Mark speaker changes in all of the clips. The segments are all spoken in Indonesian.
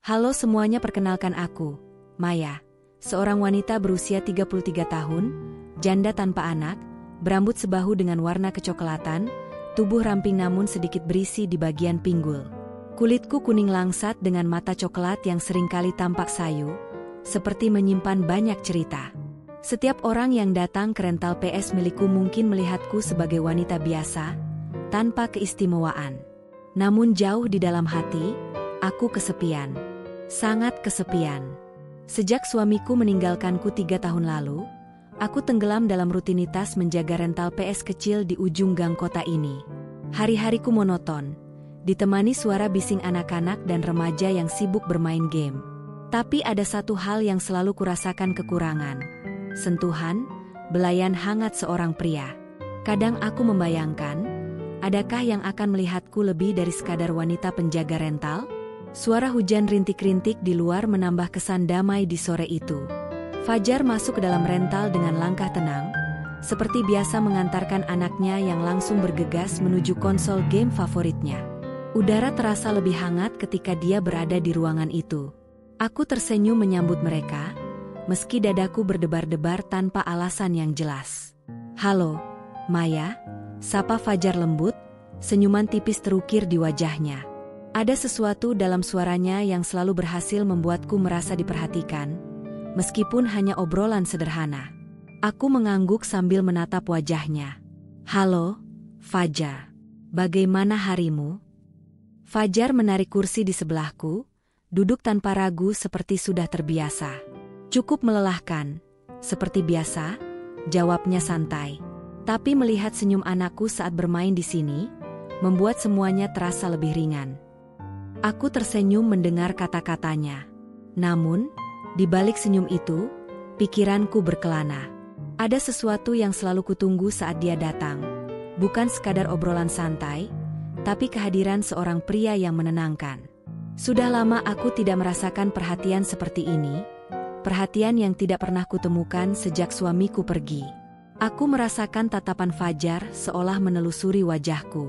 Speaker 1: Halo semuanya, perkenalkan aku, Maya. Seorang wanita berusia 33 tahun, janda tanpa anak, berambut sebahu dengan warna kecoklatan, tubuh ramping namun sedikit berisi di bagian pinggul. Kulitku kuning langsat dengan mata coklat yang seringkali tampak sayu, seperti menyimpan banyak cerita. Setiap orang yang datang ke rental PS milikku mungkin melihatku sebagai wanita biasa, tanpa keistimewaan. Namun jauh di dalam hati, aku kesepian. Sangat kesepian. Sejak suamiku meninggalkanku 3 tahun lalu, aku tenggelam dalam rutinitas menjaga rental PS kecil di ujung gang kota ini. Hari-hariku monoton, ditemani suara bising anak-anak dan remaja yang sibuk bermain game. Tapi ada satu hal yang selalu kurasakan kekurangan. Sentuhan, belayan hangat seorang pria. Kadang aku membayangkan, adakah yang akan melihatku lebih dari sekadar wanita penjaga rental? Suara hujan rintik-rintik di luar menambah kesan damai di sore itu. Fajar masuk ke dalam rental dengan langkah tenang, seperti biasa mengantarkan anaknya yang langsung bergegas menuju konsol game favoritnya. Udara terasa lebih hangat ketika dia berada di ruangan itu. Aku tersenyum menyambut mereka, meski dadaku berdebar-debar tanpa alasan yang jelas. "Halo, Maya," sapa Fajar lembut, senyuman tipis terukir di wajahnya. Ada sesuatu dalam suaranya yang selalu berhasil membuatku merasa diperhatikan, meskipun hanya obrolan sederhana. Aku mengangguk sambil menatap wajahnya. "Halo, Fajar. Bagaimana harimu?" Fajar menarik kursi di sebelahku, duduk tanpa ragu seperti sudah terbiasa. "Cukup melelahkan, seperti biasa," jawabnya santai. Tapi melihat senyum anakku saat bermain di sini, membuat semuanya terasa lebih ringan. Aku tersenyum mendengar kata-katanya. Namun, di balik senyum itu, pikiranku berkelana. Ada sesuatu yang selalu kutunggu saat dia datang. Bukan sekadar obrolan santai, tapi kehadiran seorang pria yang menenangkan. Sudah lama aku tidak merasakan perhatian seperti ini, perhatian yang tidak pernah kutemukan sejak suamiku pergi. Aku merasakan tatapan Fajar seolah menelusuri wajahku.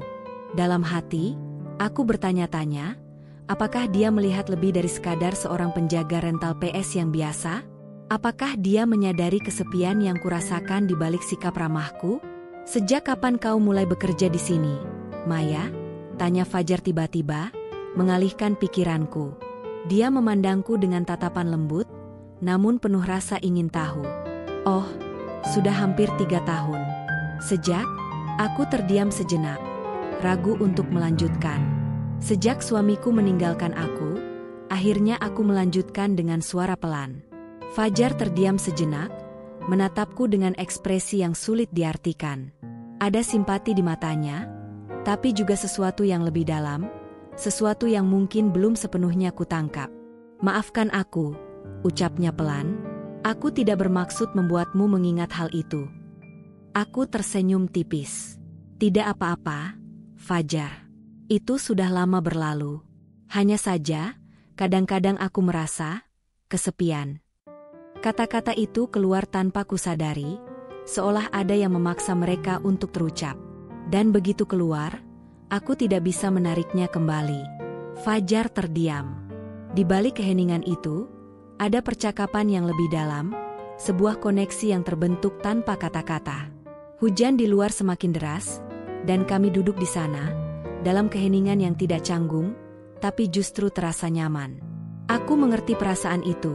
Speaker 1: Dalam hati, aku bertanya-tanya, apakah dia melihat lebih dari sekadar seorang penjaga rental PS yang biasa? Apakah dia menyadari kesepian yang kurasakan di balik sikap ramahku? "Sejak kapan kau mulai bekerja di sini, Maya?" tanya Fajar tiba-tiba, mengalihkan pikiranku. Dia memandangku dengan tatapan lembut, namun penuh rasa ingin tahu. "Oh, sudah hampir 3 tahun. Sejak..." Aku terdiam sejenak, ragu untuk melanjutkan. "Sejak suamiku meninggalkan aku," akhirnya aku melanjutkan dengan suara pelan. Fajar terdiam sejenak, menatapku dengan ekspresi yang sulit diartikan. Ada simpati di matanya, tapi juga sesuatu yang lebih dalam, sesuatu yang mungkin belum sepenuhnya kutangkap. "Maafkan aku," ucapnya pelan. "Aku tidak bermaksud membuatmu mengingat hal itu." Aku tersenyum tipis. "Tidak apa-apa, Fajar. Itu sudah lama berlalu. Hanya saja, kadang-kadang aku merasa kesepian." Kata-kata itu keluar tanpa kusadari, seolah ada yang memaksa mereka untuk terucap. Dan begitu keluar, aku tidak bisa menariknya kembali. Fajar terdiam. Di balik keheningan itu, ada percakapan yang lebih dalam, sebuah koneksi yang terbentuk tanpa kata-kata. Hujan di luar semakin deras, dan kami duduk di sana, dalam keheningan yang tidak canggung, tapi justru terasa nyaman. "Aku mengerti perasaan itu,"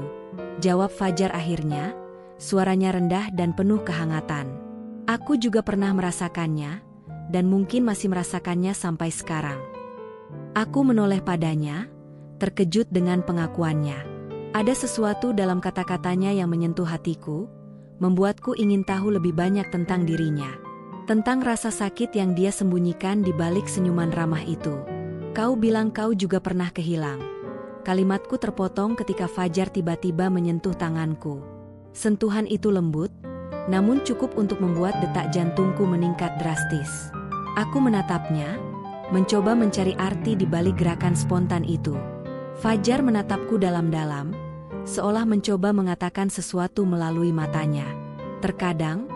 Speaker 1: jawab Fajar akhirnya, suaranya rendah dan penuh kehangatan. "Aku juga pernah merasakannya, dan mungkin masih merasakannya sampai sekarang." Aku menoleh padanya, terkejut dengan pengakuannya. Ada sesuatu dalam kata-katanya yang menyentuh hatiku, membuatku ingin tahu lebih banyak tentang dirinya. Tentang rasa sakit yang dia sembunyikan di balik senyuman ramah itu. "Kau bilang kau juga pernah kehilang." Kalimatku terpotong ketika Fajar tiba-tiba menyentuh tanganku. Sentuhan itu lembut, namun cukup untuk membuat detak jantungku meningkat drastis. Aku menatapnya, mencoba mencari arti di balik gerakan spontan itu. Fajar menatapku dalam-dalam, seolah mencoba mengatakan sesuatu melalui matanya. "Terkadang,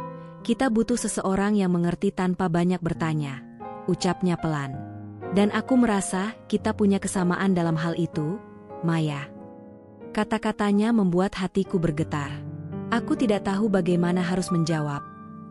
Speaker 1: kita butuh seseorang yang mengerti tanpa banyak bertanya," ucapnya pelan. "Dan aku merasa kita punya kesamaan dalam hal itu, Maya." Kata-katanya membuat hatiku bergetar. Aku tidak tahu bagaimana harus menjawab.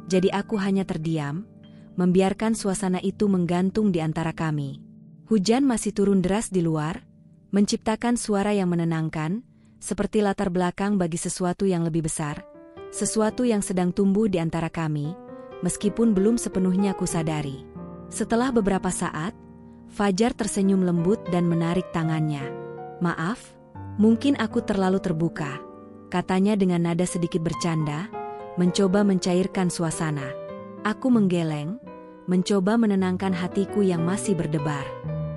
Speaker 1: Jadi aku hanya terdiam, membiarkan suasana itu menggantung di antara kami. Hujan masih turun deras di luar, menciptakan suara yang menenangkan, seperti latar belakang bagi sesuatu yang lebih besar, sesuatu yang sedang tumbuh di antara kami, meskipun belum sepenuhnya kusadari. Setelah beberapa saat, Fajar tersenyum lembut dan menarik tangannya. "Maaf, mungkin aku terlalu terbuka," katanya dengan nada sedikit bercanda, mencoba mencairkan suasana. Aku menggeleng, mencoba menenangkan hatiku yang masih berdebar.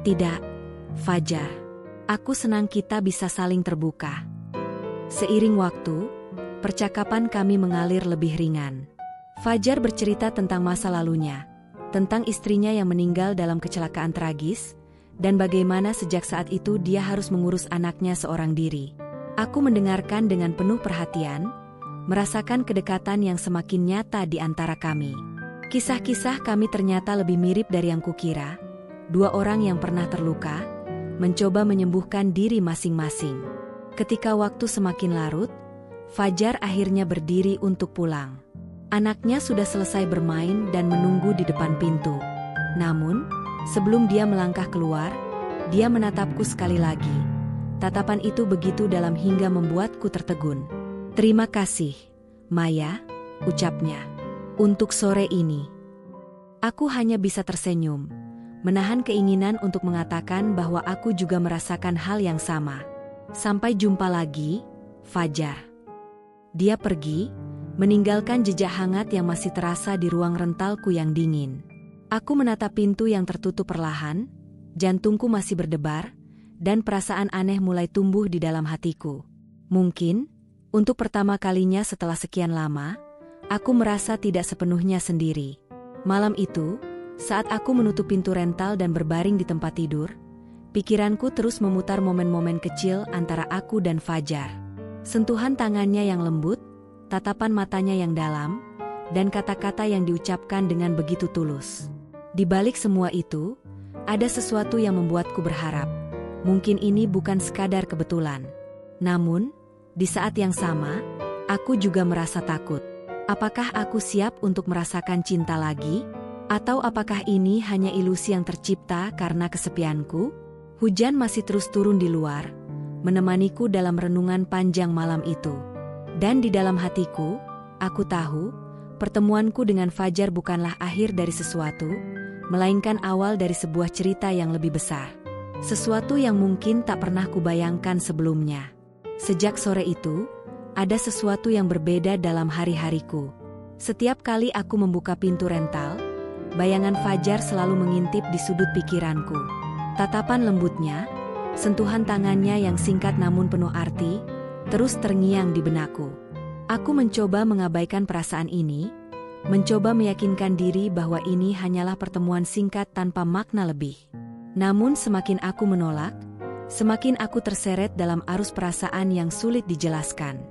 Speaker 1: "Tidak, Fajar. Aku senang kita bisa saling terbuka." Seiring waktu, percakapan kami mengalir lebih ringan. Fajar bercerita tentang masa lalunya, tentang istrinya yang meninggal dalam kecelakaan tragis, dan bagaimana sejak saat itu dia harus mengurus anaknya seorang diri. Aku mendengarkan dengan penuh perhatian, merasakan kedekatan yang semakin nyata di antara kami. Kisah-kisah kami ternyata lebih mirip dari yang kukira. Dua orang yang pernah terluka, mencoba menyembuhkan diri masing-masing. Ketika waktu semakin larut, Fajar akhirnya berdiri untuk pulang. Anaknya sudah selesai bermain dan menunggu di depan pintu. Namun, sebelum dia melangkah keluar, dia menatapku sekali lagi. Tatapan itu begitu dalam hingga membuatku tertegun. "Terima kasih, Maya," ucapnya. "Untuk sore ini." Aku hanya bisa tersenyum, menahan keinginan untuk mengatakan bahwa aku juga merasakan hal yang sama. "Sampai jumpa lagi, Fajar." Dia pergi, meninggalkan jejak hangat yang masih terasa di ruang rentalku yang dingin. Aku menatap pintu yang tertutup perlahan, jantungku masih berdebar, dan perasaan aneh mulai tumbuh di dalam hatiku. Mungkin, untuk pertama kalinya setelah sekian lama, aku merasa tidak sepenuhnya sendiri. Malam itu, saat aku menutup pintu rental dan berbaring di tempat tidur, pikiranku terus memutar momen-momen kecil antara aku dan Fajar. Sentuhan tangannya yang lembut, tatapan matanya yang dalam, dan kata-kata yang diucapkan dengan begitu tulus. Di balik semua itu, ada sesuatu yang membuatku berharap. Mungkin ini bukan sekadar kebetulan. Namun, di saat yang sama, aku juga merasa takut. Apakah aku siap untuk merasakan cinta lagi? Atau apakah ini hanya ilusi yang tercipta karena kesepianku? Hujan masih terus turun di luar, menemaniku dalam renungan panjang malam itu. Dan di dalam hatiku, aku tahu, pertemuanku dengan Fajar bukanlah akhir dari sesuatu, melainkan awal dari sebuah cerita yang lebih besar. Sesuatu yang mungkin tak pernah kubayangkan sebelumnya. Sejak sore itu, ada sesuatu yang berbeda dalam hari-hariku. Setiap kali aku membuka pintu rental, bayangan Fajar selalu mengintip di sudut pikiranku. Tatapan lembutnya, sentuhan tangannya yang singkat namun penuh arti, terus terngiang di benakku. Aku mencoba mengabaikan perasaan ini, mencoba meyakinkan diri bahwa ini hanyalah pertemuan singkat tanpa makna lebih. Namun semakin aku menolak, semakin aku terseret dalam arus perasaan yang sulit dijelaskan.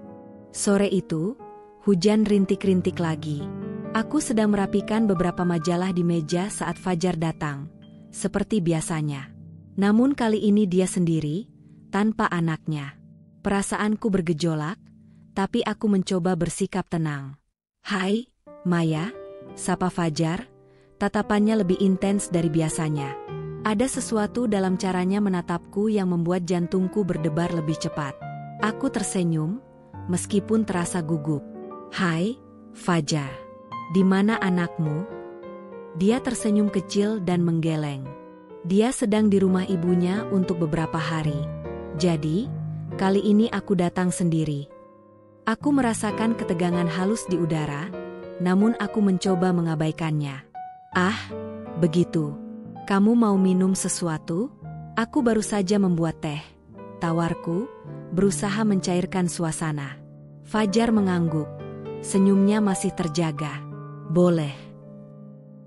Speaker 1: Sore itu, hujan rintik-rintik lagi. Aku sedang merapikan beberapa majalah di meja saat Fajar datang, seperti biasanya. Namun kali ini dia sendiri, tanpa anaknya. Perasaanku bergejolak, tapi aku mencoba bersikap tenang. "Hai, Maya," sapa Fajar, tatapannya lebih intens dari biasanya. Ada sesuatu dalam caranya menatapku yang membuat jantungku berdebar lebih cepat. Aku tersenyum, meskipun terasa gugup. "Hai, Fajar. Di mana anakmu?" Dia tersenyum kecil dan menggeleng. Dia sedang di rumah ibunya untuk beberapa hari. Jadi, kali ini aku datang sendiri. Aku merasakan ketegangan halus di udara, namun aku mencoba mengabaikannya. "Ah, begitu. Kamu mau minum sesuatu?" "Aku baru saja membuat teh," tawarku, berusaha mencairkan suasana. Fajar mengangguk, senyumnya masih terjaga. "Boleh."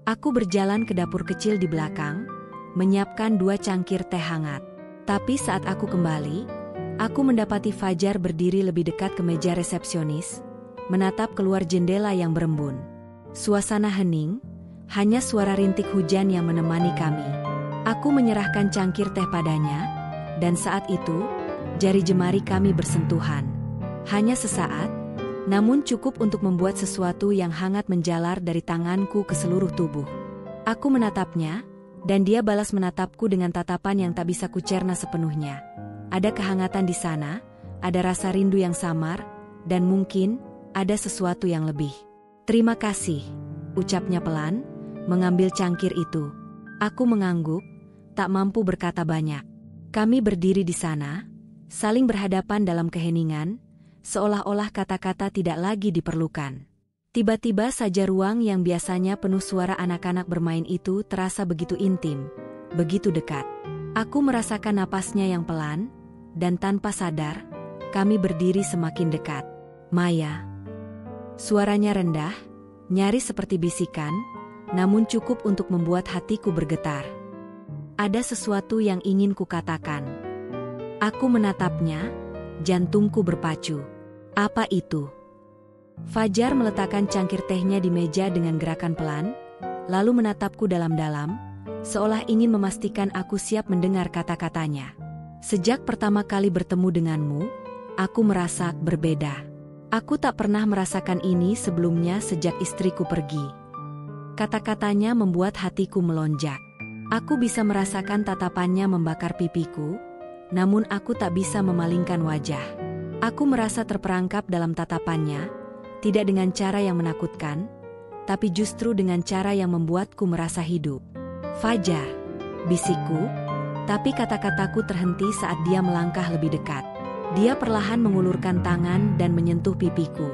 Speaker 1: Aku berjalan ke dapur kecil di belakang, menyiapkan 2 cangkir teh hangat. Tapi saat aku kembali, aku mendapati Fajar berdiri lebih dekat ke meja resepsionis, menatap keluar jendela yang berembun. Suasana hening, hanya suara rintik hujan yang menemani kami. Aku menyerahkan cangkir teh padanya, dan saat itu, Jari jemari kami bersentuhan. Hanya sesaat, namun cukup untuk membuat sesuatu yang hangat menjalar dari tanganku ke seluruh tubuh. Aku menatapnya, dan dia balas menatapku dengan tatapan yang tak bisa kucerna sepenuhnya. Ada kehangatan di sana, ada rasa rindu yang samar, dan mungkin ada sesuatu yang lebih. "Terima kasih," ucapnya pelan, mengambil cangkir itu. Aku mengangguk, tak mampu berkata banyak. Kami berdiri di sana, saling berhadapan dalam keheningan, seolah-olah kata-kata tidak lagi diperlukan. Tiba-tiba saja ruang yang biasanya penuh suara anak-anak bermain itu terasa begitu intim, begitu dekat. Aku merasakan napasnya yang pelan, dan tanpa sadar, kami berdiri semakin dekat. "Maya." Suaranya rendah, nyaris seperti bisikan, namun cukup untuk membuat hatiku bergetar. Ada sesuatu yang ingin kukatakan. Aku menatapnya, jantungku berpacu. "Apa itu?" Fajar meletakkan cangkir tehnya di meja dengan gerakan pelan, lalu menatapku dalam-dalam, seolah ingin memastikan aku siap mendengar kata-katanya. "Sejak pertama kali bertemu denganmu, aku merasa berbeda. Aku tak pernah merasakan ini sebelumnya sejak istriku pergi." Kata-katanya membuat hatiku melonjak. Aku bisa merasakan tatapannya membakar pipiku, namun aku tak bisa memalingkan wajah. Aku merasa terperangkap dalam tatapannya, tidak dengan cara yang menakutkan, tapi justru dengan cara yang membuatku merasa hidup. "Fajar," bisikku, tapi kata-kataku terhenti saat dia melangkah lebih dekat. Dia perlahan mengulurkan tangan dan menyentuh pipiku.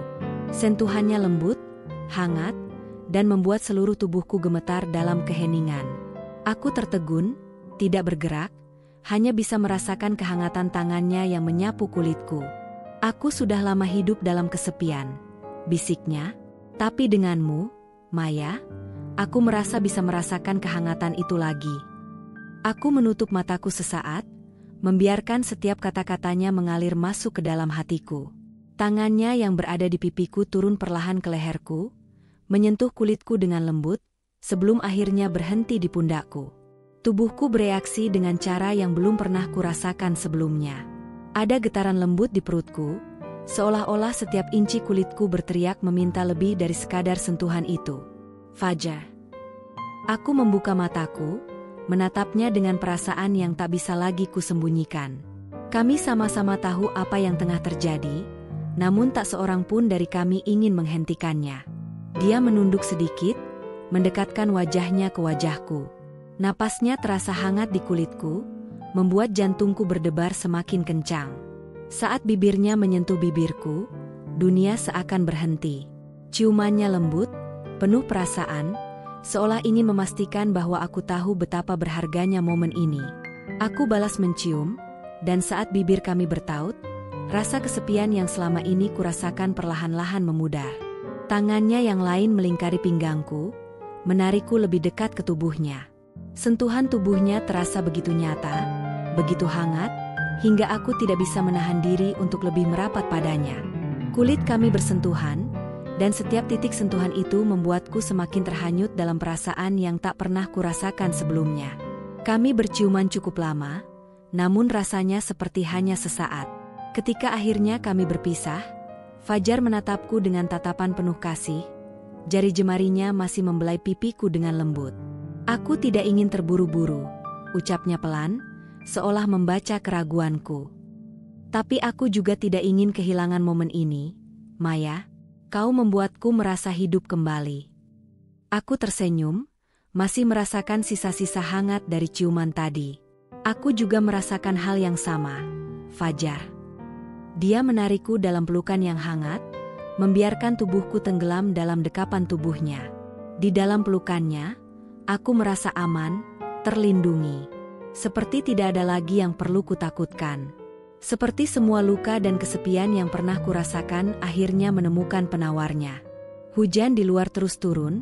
Speaker 1: Sentuhannya lembut, hangat, dan membuat seluruh tubuhku gemetar dalam keheningan. Aku tertegun, tidak bergerak, hanya bisa merasakan kehangatan tangannya yang menyapu kulitku. "Aku sudah lama hidup dalam kesepian," bisiknya, "tapi denganmu, Maya, aku merasa bisa merasakan kehangatan itu lagi." Aku menutup mataku sesaat, membiarkan setiap kata-katanya mengalir masuk ke dalam hatiku. Tangannya yang berada di pipiku turun perlahan ke leherku, menyentuh kulitku dengan lembut, sebelum akhirnya berhenti di pundakku. Tubuhku bereaksi dengan cara yang belum pernah kurasakan sebelumnya. Ada getaran lembut di perutku, seolah-olah setiap inci kulitku berteriak meminta lebih dari sekadar sentuhan itu. "Fajar." Aku membuka mataku, menatapnya dengan perasaan yang tak bisa lagi kusembunyikan. Kami sama-sama tahu apa yang tengah terjadi, namun tak seorang pun dari kami ingin menghentikannya. Dia menunduk sedikit, mendekatkan wajahnya ke wajahku. Napasnya terasa hangat di kulitku, membuat jantungku berdebar semakin kencang. Saat bibirnya menyentuh bibirku, dunia seakan berhenti. Ciumannya lembut, penuh perasaan, seolah ingin memastikan bahwa aku tahu betapa berharganya momen ini. Aku balas mencium, dan saat bibir kami bertaut, rasa kesepian yang selama ini kurasakan perlahan-lahan memudar. Tangannya yang lain melingkari pinggangku, menarikku lebih dekat ke tubuhnya. Sentuhan tubuhnya terasa begitu nyata, begitu hangat, hingga aku tidak bisa menahan diri untuk lebih merapat padanya. Kulit kami bersentuhan, dan setiap titik sentuhan itu membuatku semakin terhanyut dalam perasaan yang tak pernah kurasakan sebelumnya. Kami berciuman cukup lama, namun rasanya seperti hanya sesaat. Ketika akhirnya kami berpisah, Fajar menatapku dengan tatapan penuh kasih, jari jemarinya masih membelai pipiku dengan lembut. "Aku tidak ingin terburu-buru," ucapnya pelan, seolah membaca keraguanku. "Tapi aku juga tidak ingin kehilangan momen ini, Maya. Kau membuatku merasa hidup kembali." Aku tersenyum, masih merasakan sisa-sisa hangat dari ciuman tadi. "Aku juga merasakan hal yang sama, Fajar." Dia menarikku dalam pelukan yang hangat, membiarkan tubuhku tenggelam dalam dekapan tubuhnya. Di dalam pelukannya, aku merasa aman, terlindungi. Seperti tidak ada lagi yang perlu kutakutkan. Seperti semua luka dan kesepian yang pernah kurasakan akhirnya menemukan penawarnya. Hujan di luar terus turun,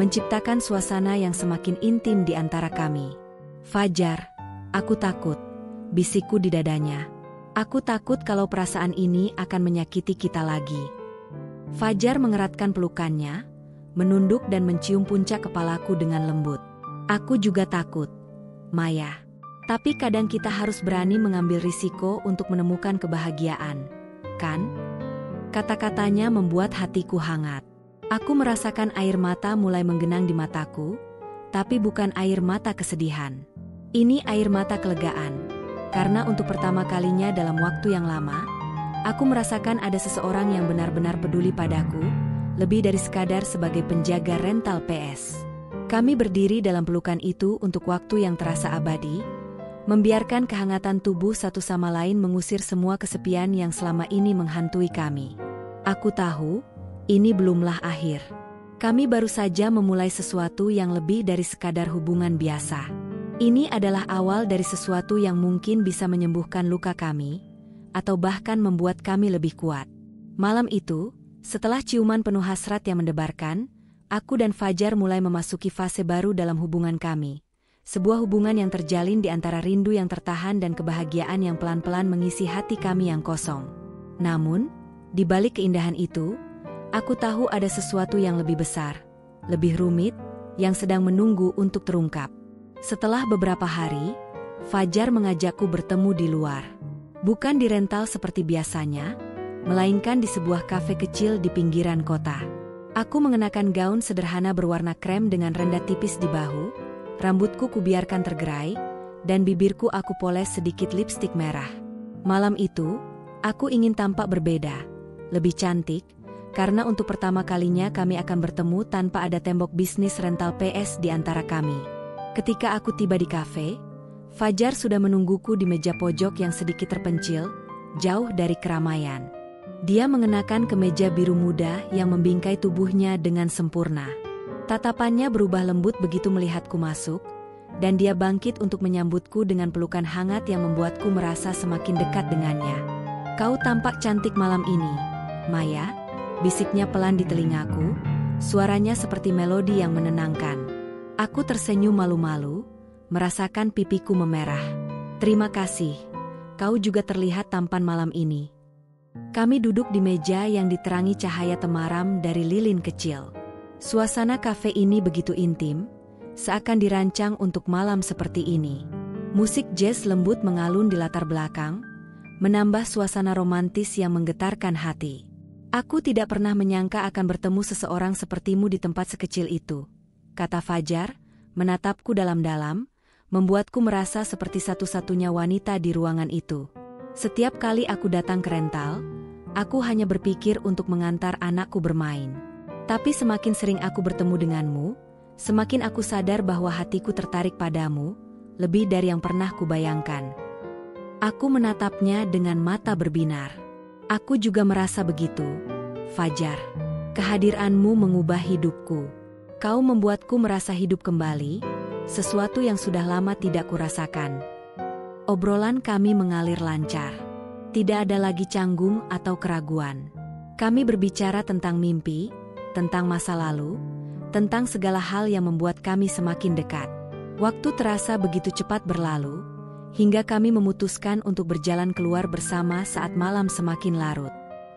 Speaker 1: menciptakan suasana yang semakin intim di antara kami. "Fajar, aku takut," bisikku di dadanya. "Aku takut kalau perasaan ini akan menyakiti kita lagi." Fajar mengeratkan pelukannya, menunduk dan mencium puncak kepalaku dengan lembut. "Aku juga takut, Maya." Tapi kadang kita harus berani mengambil risiko untuk menemukan kebahagiaan, kan? Kata-katanya membuat hatiku hangat. Aku merasakan air mata mulai menggenang di mataku, tapi bukan air mata kesedihan. Ini air mata kelegaan, karena untuk pertama kalinya dalam waktu yang lama, aku merasakan ada seseorang yang benar-benar peduli padaku, lebih dari sekadar sebagai penjaga rental PS. Kami berdiri dalam pelukan itu untuk waktu yang terasa abadi, membiarkan kehangatan tubuh satu sama lain mengusir semua kesepian yang selama ini menghantui kami. Aku tahu, ini belumlah akhir. Kami baru saja memulai sesuatu yang lebih dari sekadar hubungan biasa. Ini adalah awal dari sesuatu yang mungkin bisa menyembuhkan luka kami, atau bahkan membuat kami lebih kuat. Malam itu, setelah ciuman penuh hasrat yang mendebarkan, aku dan Fajar mulai memasuki fase baru dalam hubungan kami. Sebuah hubungan yang terjalin di antara rindu yang tertahan dan kebahagiaan yang pelan-pelan mengisi hati kami yang kosong. Namun, di balik keindahan itu, aku tahu ada sesuatu yang lebih besar, lebih rumit, yang sedang menunggu untuk terungkap. Setelah beberapa hari, Fajar mengajakku bertemu di luar. Bukan di rental seperti biasanya, melainkan di sebuah kafe kecil di pinggiran kota. Aku mengenakan gaun sederhana berwarna krem dengan rendah tipis di bahu, rambutku kubiarkan tergerai, dan bibirku aku poles sedikit lipstik merah. Malam itu, aku ingin tampak berbeda, lebih cantik, karena untuk pertama kalinya kami akan bertemu tanpa ada tembok bisnis rental PS di antara kami. Ketika aku tiba di kafe, Fajar sudah menungguku di meja pojok yang sedikit terpencil, jauh dari keramaian. Dia mengenakan kemeja biru muda yang membingkai tubuhnya dengan sempurna. Tatapannya berubah lembut begitu melihatku masuk, dan dia bangkit untuk menyambutku dengan pelukan hangat yang membuatku merasa semakin dekat dengannya. "Kau tampak cantik malam ini, Maya," bisiknya pelan di telingaku, suaranya seperti melodi yang menenangkan. Aku tersenyum malu-malu, merasakan pipiku memerah. "Terima kasih, kau juga terlihat tampan malam ini." Kami duduk di meja yang diterangi cahaya temaram dari lilin kecil. Suasana kafe ini begitu intim, seakan dirancang untuk malam seperti ini. Musik jazz lembut mengalun di latar belakang, menambah suasana romantis yang menggetarkan hati. "Aku tidak pernah menyangka akan bertemu seseorang sepertimu di tempat sekecil itu," kata Fajar, menatapku dalam-dalam, membuatku merasa seperti satu-satunya wanita di ruangan itu. "Setiap kali aku datang ke rental, aku hanya berpikir untuk mengantar anakku bermain. Tapi semakin sering aku bertemu denganmu, semakin aku sadar bahwa hatiku tertarik padamu, lebih dari yang pernah kubayangkan." Aku menatapnya dengan mata berbinar. "Aku juga merasa begitu, Fajar. Kehadiranmu mengubah hidupku. Kau membuatku merasa hidup kembali, sesuatu yang sudah lama tidak kurasakan." Obrolan kami mengalir lancar. Tidak ada lagi canggung atau keraguan. Kami berbicara tentang mimpi, tentang masa lalu, tentang segala hal yang membuat kami semakin dekat. Waktu terasa begitu cepat berlalu, hingga kami memutuskan untuk berjalan keluar bersama saat malam semakin larut.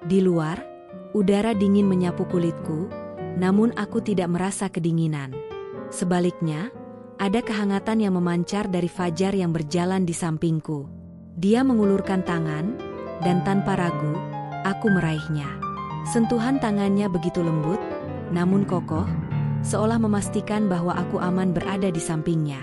Speaker 1: Di luar, udara dingin menyapu kulitku, namun aku tidak merasa kedinginan. Sebaliknya, ada kehangatan yang memancar dari Fajar yang berjalan di sampingku. Dia mengulurkan tangan, dan tanpa ragu, aku meraihnya. Sentuhan tangannya begitu lembut, namun kokoh, seolah memastikan bahwa aku aman berada di sampingnya.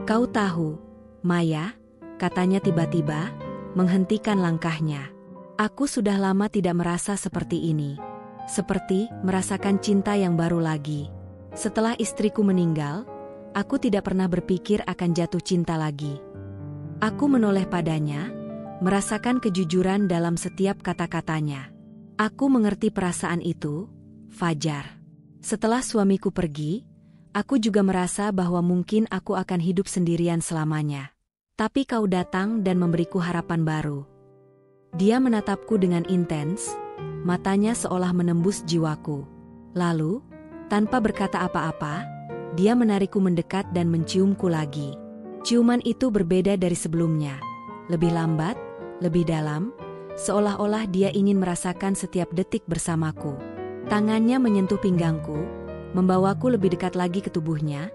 Speaker 1: "Kau tahu, Maya," katanya tiba-tiba, menghentikan langkahnya. "Aku sudah lama tidak merasa seperti ini. Seperti merasakan cinta yang baru lagi. Setelah istriku meninggal, aku tidak pernah berpikir akan jatuh cinta lagi." Aku menoleh padanya, merasakan kejujuran dalam setiap kata-katanya. "Aku mengerti perasaan itu, Fajar. Setelah suamiku pergi, aku juga merasa bahwa mungkin aku akan hidup sendirian selamanya. Tapi kau datang dan memberiku harapan baru." Dia menatapku dengan intens, matanya seolah menembus jiwaku. Lalu, tanpa berkata apa-apa, dia menarikku mendekat dan menciumku lagi. Ciuman itu berbeda dari sebelumnya. Lebih lambat, lebih dalam, seolah-olah dia ingin merasakan setiap detik bersamaku. Tangannya menyentuh pinggangku, membawaku lebih dekat lagi ke tubuhnya,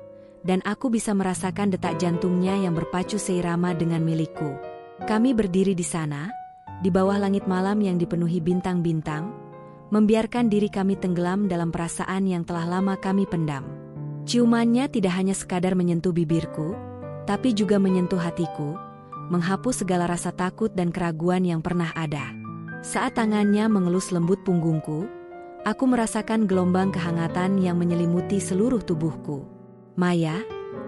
Speaker 1: dan aku bisa merasakan detak jantungnya yang berpacu seirama dengan milikku. Kami berdiri di sana, di bawah langit malam yang dipenuhi bintang-bintang, membiarkan diri kami tenggelam dalam perasaan yang telah lama kami pendam. Ciumannya tidak hanya sekadar menyentuh bibirku, tapi juga menyentuh hatiku, menghapus segala rasa takut dan keraguan yang pernah ada. Saat tangannya mengelus lembut punggungku, aku merasakan gelombang kehangatan yang menyelimuti seluruh tubuhku. "Maya,"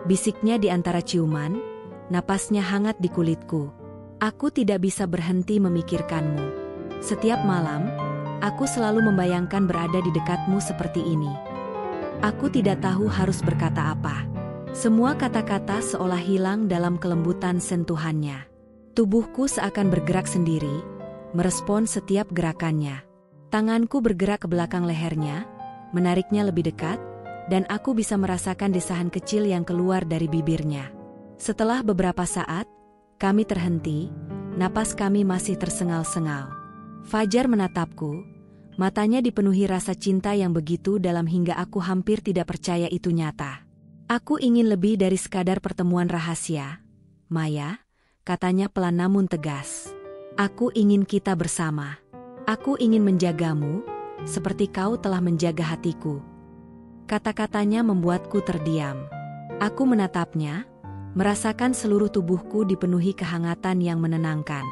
Speaker 1: bisiknya di antara ciuman, napasnya hangat di kulitku. "Aku tidak bisa berhenti memikirkanmu. Setiap malam, aku selalu membayangkan berada di dekatmu seperti ini." Aku tidak tahu harus berkata apa. Semua kata-kata seolah hilang dalam kelembutan sentuhannya. Tubuhku seakan bergerak sendiri, merespon setiap gerakannya. Tanganku bergerak ke belakang lehernya, menariknya lebih dekat, dan aku bisa merasakan desahan kecil yang keluar dari bibirnya. Setelah beberapa saat, kami terhenti, napas kami masih tersengal-sengal. Fajar menatapku, matanya dipenuhi rasa cinta yang begitu dalam hingga aku hampir tidak percaya itu nyata. "Aku ingin lebih dari sekadar pertemuan rahasia, Maya," katanya pelan namun tegas. "Aku ingin kita bersama. Aku ingin menjagamu, seperti kau telah menjaga hatiku." Kata-katanya membuatku terdiam. Aku menatapnya, merasakan seluruh tubuhku dipenuhi kehangatan yang menenangkan.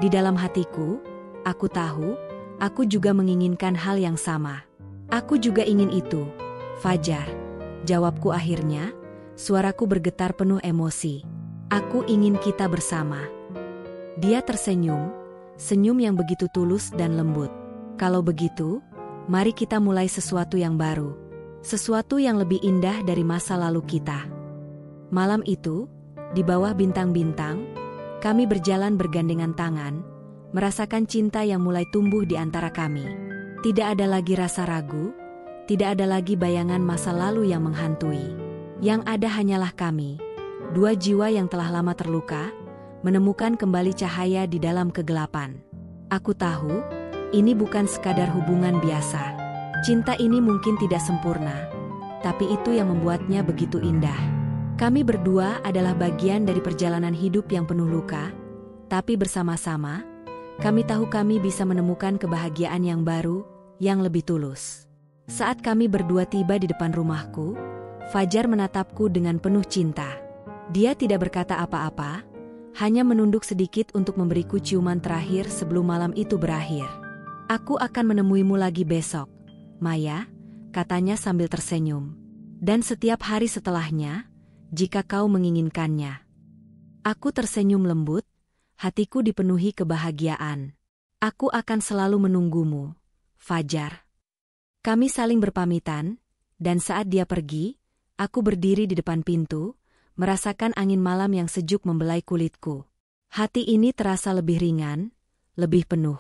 Speaker 1: Di dalam hatiku, aku tahu, aku juga menginginkan hal yang sama. "Aku juga ingin itu, Fajar," jawabku akhirnya, suaraku bergetar penuh emosi. "Aku ingin kita bersama." Dia tersenyum, senyum yang begitu tulus dan lembut. "Kalau begitu, mari kita mulai sesuatu yang baru. Sesuatu yang lebih indah dari masa lalu kita." Malam itu, di bawah bintang-bintang, kami berjalan bergandengan tangan, merasakan cinta yang mulai tumbuh di antara kami. Tidak ada lagi rasa ragu, tidak ada lagi bayangan masa lalu yang menghantui. Yang ada hanyalah kami, dua jiwa yang telah lama terluka, menemukan kembali cahaya di dalam kegelapan. Aku tahu, ini bukan sekadar hubungan biasa. Cinta ini mungkin tidak sempurna, tapi itu yang membuatnya begitu indah. Kami berdua adalah bagian dari perjalanan hidup yang penuh luka, tapi bersama-sama, kami tahu kami bisa menemukan kebahagiaan yang baru, yang lebih tulus. Saat kami berdua tiba di depan rumahku, Fajar menatapku dengan penuh cinta. Dia tidak berkata apa-apa, hanya menunduk sedikit untuk memberiku ciuman terakhir sebelum malam itu berakhir. "Aku akan menemuimu lagi besok, Maya," katanya sambil tersenyum. "Dan setiap hari setelahnya, jika kau menginginkannya." Aku tersenyum lembut, hatiku dipenuhi kebahagiaan. "Aku akan selalu menunggumu, Fajar." Kami saling berpamitan, dan saat dia pergi, aku berdiri di depan pintu, merasakan angin malam yang sejuk membelai kulitku. Hati ini terasa lebih ringan, lebih penuh.